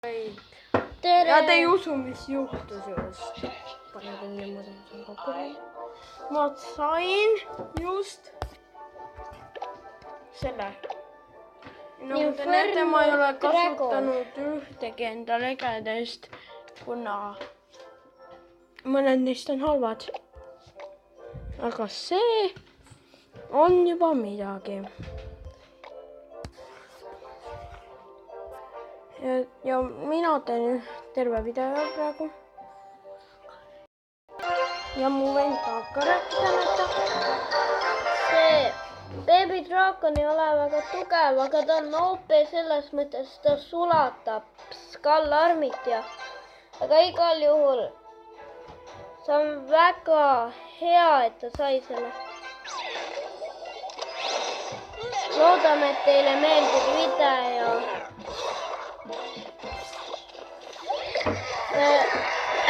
ja te ei usu, mis juhtus just. Panen niimoodi, see on kokku. Ma sain just selle. Nagu te näete, ma ei ole kasutanud ühtegi enda legedest, kuna mõned neist on halvad. Aga see on juba midagi. Ja mina teen terve video praegu. Ja mu vend tahab ka rääkida näita. See Baby Dragon ei ole väga tugev, aga ta on OP selles mõttes, ta sulatab Skull Armit ja aga igal juhul see on väga hea, et ta sai selle. Loodame, et teile meeldib video.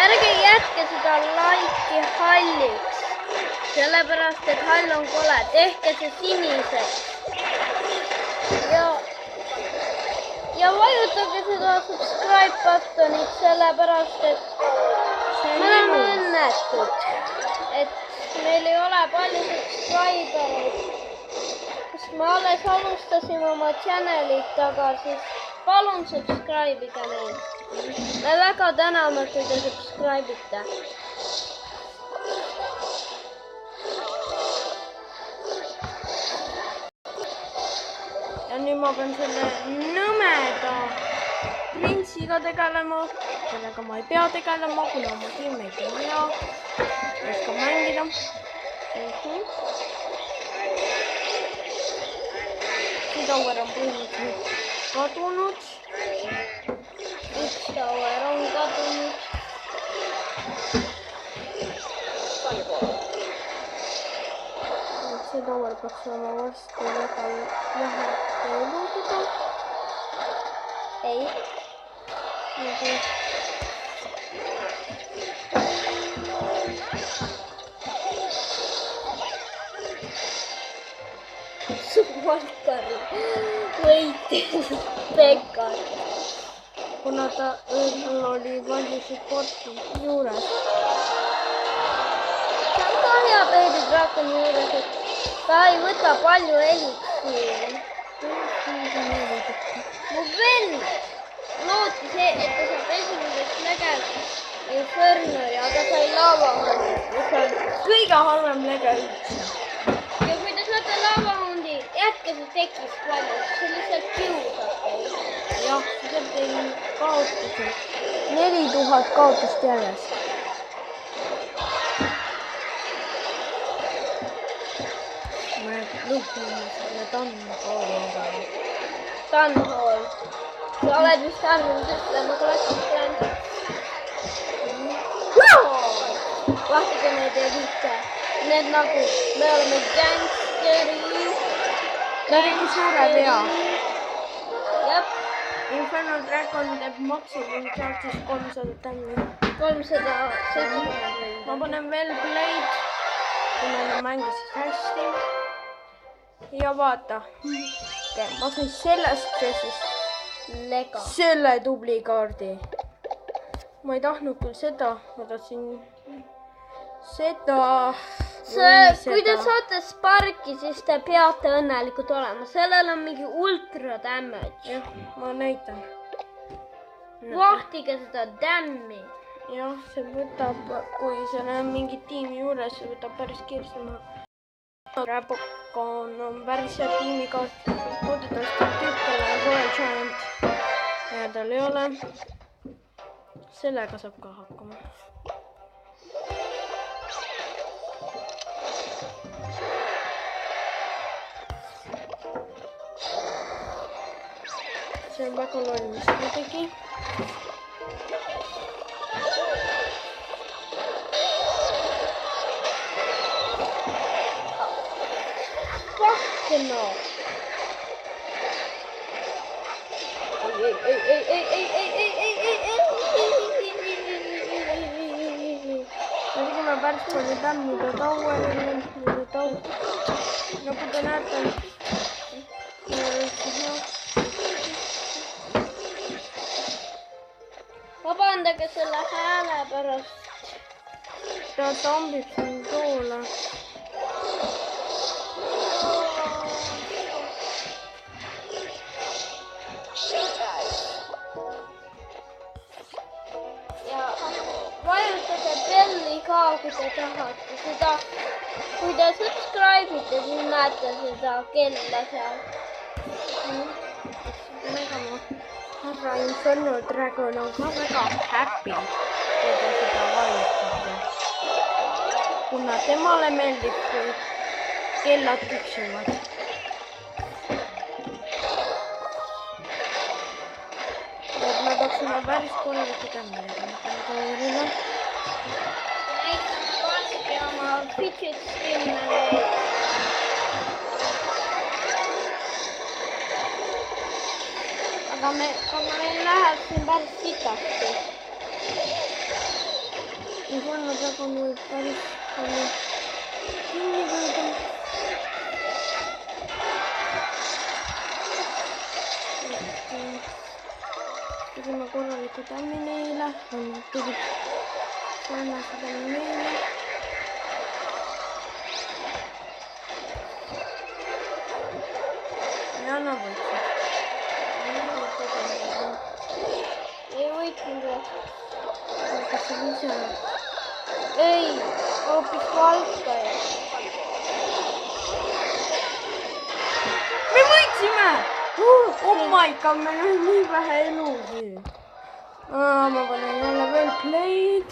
Ärge jätke seda laiki halliks, sellepärast et hall on kole. Tehke see siniseks. Ja vajutage seda subscribe buttonit, sellepärast et me oleme õnnetud, et meil ei ole palju subscribereid. Me alles alustasime oma channelit, aga siis palun subscribe'ige meid. Me väga täname, kui te subscribe'ite. Ja nüüd ma pean selle nõmeda printsiga tegelema. Sellega ma ei pea tegelema, kuna mu teammate on hea. Oskan mängida. Tower on põhimõtteliselt kadunud. Üks tower on kadunud. See tower peaks olema varsti väga vähe luududa. Ei. Valkari võitis Pekar. Kuna ta oli palju supporti juures. See on ka hea Baby Dragoni juures, et ta ei võta palju eliksiiri. Mu vend lootis, et ta saab esimeseks legevaks Infernori, aga sai laavahundi. See on kõige halvem lege üldse. Ja kui te saate laavahundi, jätke see tekist välja, see lihtsalt kiusab teid. Jah, see teil kaotusi. 4000 kaotust järjest. Me lõpime selle Tanhooliga. Tanhool. Sa oled vist arvanud ütlema klassiklända. Vahtige neid ei viite. Need nagu, me oleme gangsteri. Ta tegi suure vea. Jep. Infernal Dragon teeb maksimum charges 300 tämmi. 370. Ma panen veel Blade, kuna nad mängisid hästi. Ja vaata. Ma sain sellest dressist Lega. selle tubli kaardi. Ma ei tahtnud küll seda, ma tahtsin seda. Kui te saate Sparki, siis te peate õnnelikud olema. Sellel on mingi ultra damage. Jah, ma näitan. Vahtige seda dammi. Jah, see võtab, kui seal on mingi tiimi juures, see võtab päris kiiresti maha. Rapokon on päris hea tiimikaart. Loodetavasti tüüpele on Royal Giant. Ja tal ei ole. Sellega saab ka hakkama. See on väga loll, mis ta tegi. Fucking no. Me tegime päris palju tämmi towerile. Nagu te näete. parandage selle hääle pärast. Ta tambib siin toole. Ja vajutage belli ka, kui te tahate seda. Kui te subscribe'ite, siis näete seda kella seal. Härra Inferno Dragon on ka väga happy, kui te seda vajutate. Kuna temale meeldib, kui kellad tiksuvad. Et me peaksime päris korralikult ämmelega. Näitan varsti oma fidget spinnereid. Aga meil läheb siin päris sitasti. Inferno Dragon võib päris palju kinni püüda. Tegime korralikult ämmi neile, tegid sarnased ämmi neile. Ei anna võitsid. Ei võitnud või? Kas see ise? Ei, hoopis valkaja. Me võitsime! Oh my god, meil on nii vähe elusi. Ma panen jälle veel play'd.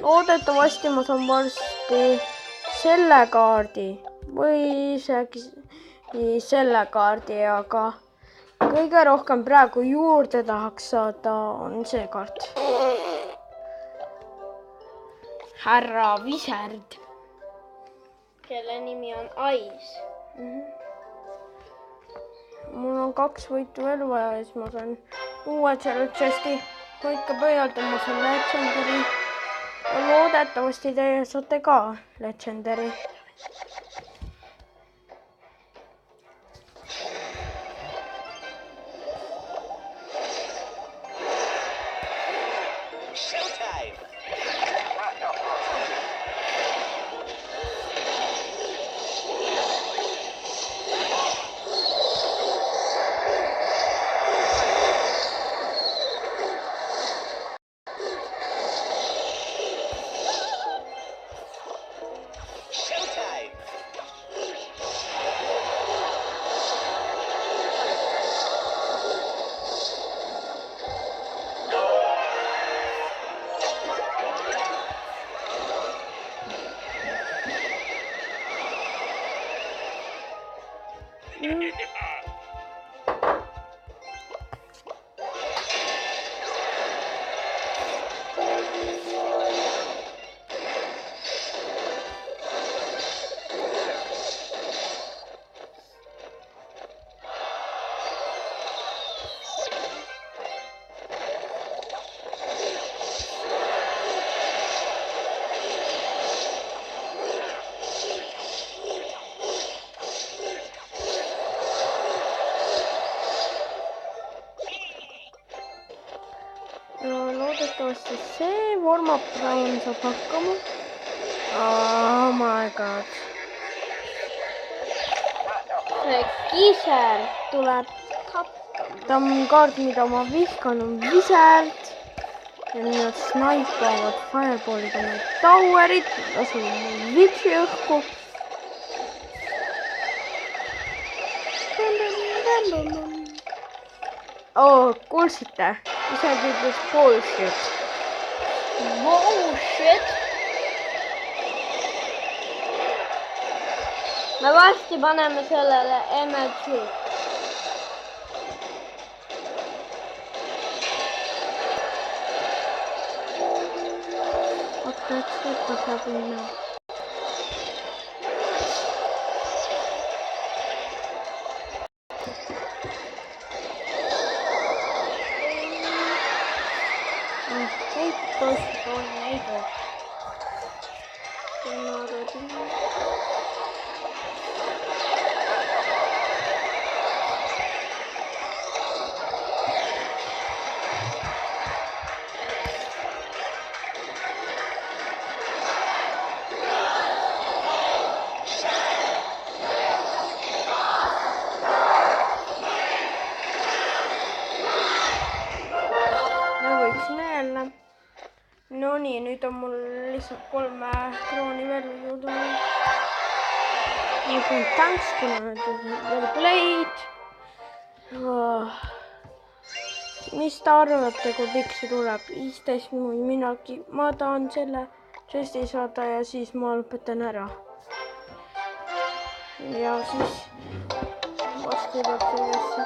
Loodetavasti ma saan varsti selle kaardi või isegi selle kaardi, aga kõige rohkem praegu juurde tahaks saada on see kaart. Härra Viserd. Kelle nimi on Ice. Mul on 2 võitu veel vaja ja siis ma saan uued selle chesti. Hoidke pöialt, ma saan Legendary. Loodetavasti teie saate ka Legendary. Loodetavasti see warm-up round saab hakkama. Oh my god. See kiser tuleb hakkama. Ta on kaart, mida ma vihkan, on Viserd. Ja nii nad snaipavad fireballiga need towerid. Lasub mul vitsi õhku. Oh, kuulsite? Isegi ütles bullshit. Bullshit. Me varsti paneme sellele MLG. What that's what's happening now. nüüd on mul lihtsalt 3 krooni veel juurde. Ma pean tanks, kuna nad on veel play'd. Mis te arvate, kui pikk see tuleb? 15 minutit. Ma tahan selle žesti saada ja siis ma lõpetan ära. Ja siis vastu tuleb sellesse.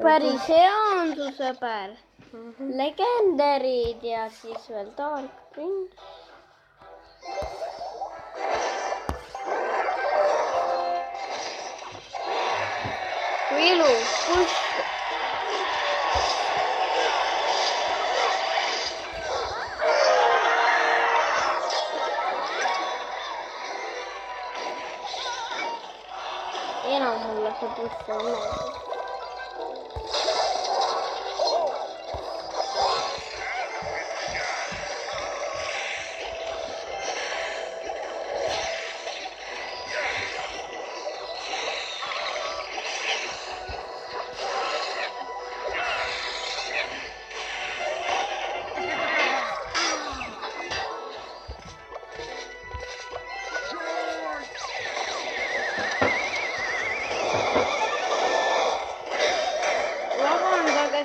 Päris hea on su sõber. Legendarid ja siis veel Dark Prince. Kui ilus, push. Enam mulle see push on meeldib.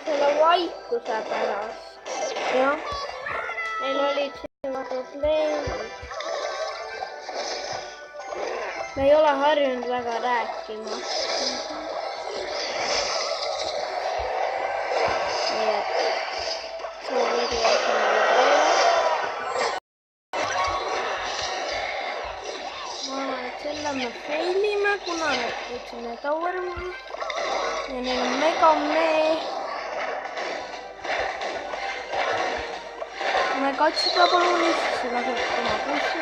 Selle vaikuse pärast. Jah. Meil olid siin probleemid. Me ei ole harjunud väga rääkima. Nii et see on veidi väikene video. Ma arvan, et selle me failime, kuna nad võtsid need tower'id. Ja neil on megamee. Me katsida palunist, see laseb oma pussi.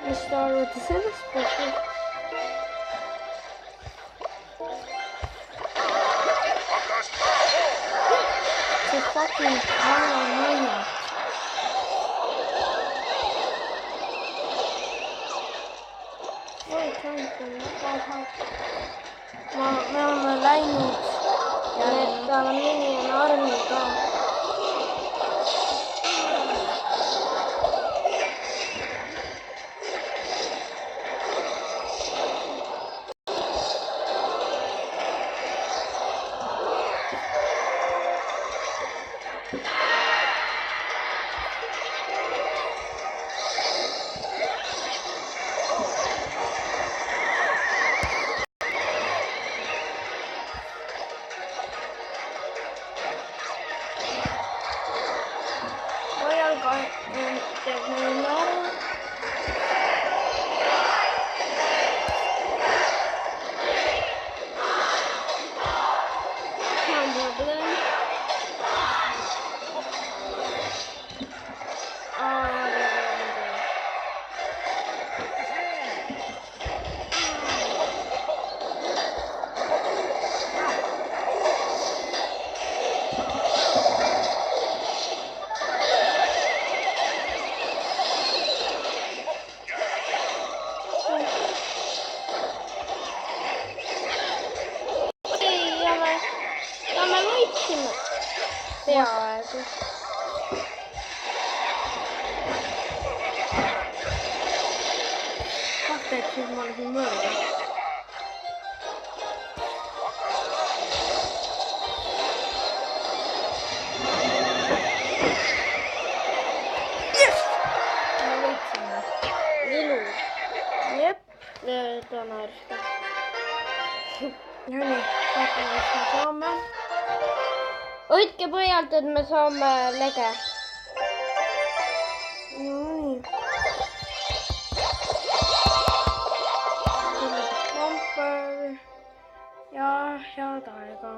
Mis te arvate sellest pussi? See fucking väga naljad. Oi, tank on väga hard. Me oleme läinud ja need tal on minion armi ka. Peaaegu. Kahte, et siis ma olisin mööda. Yes! Me võitsime. Ilus. Jep. Ta naerstab. Ja nii, vaatame, mis me saame. Hoidke pöialt, et me saame lege. Nii. Klamper ja head aega.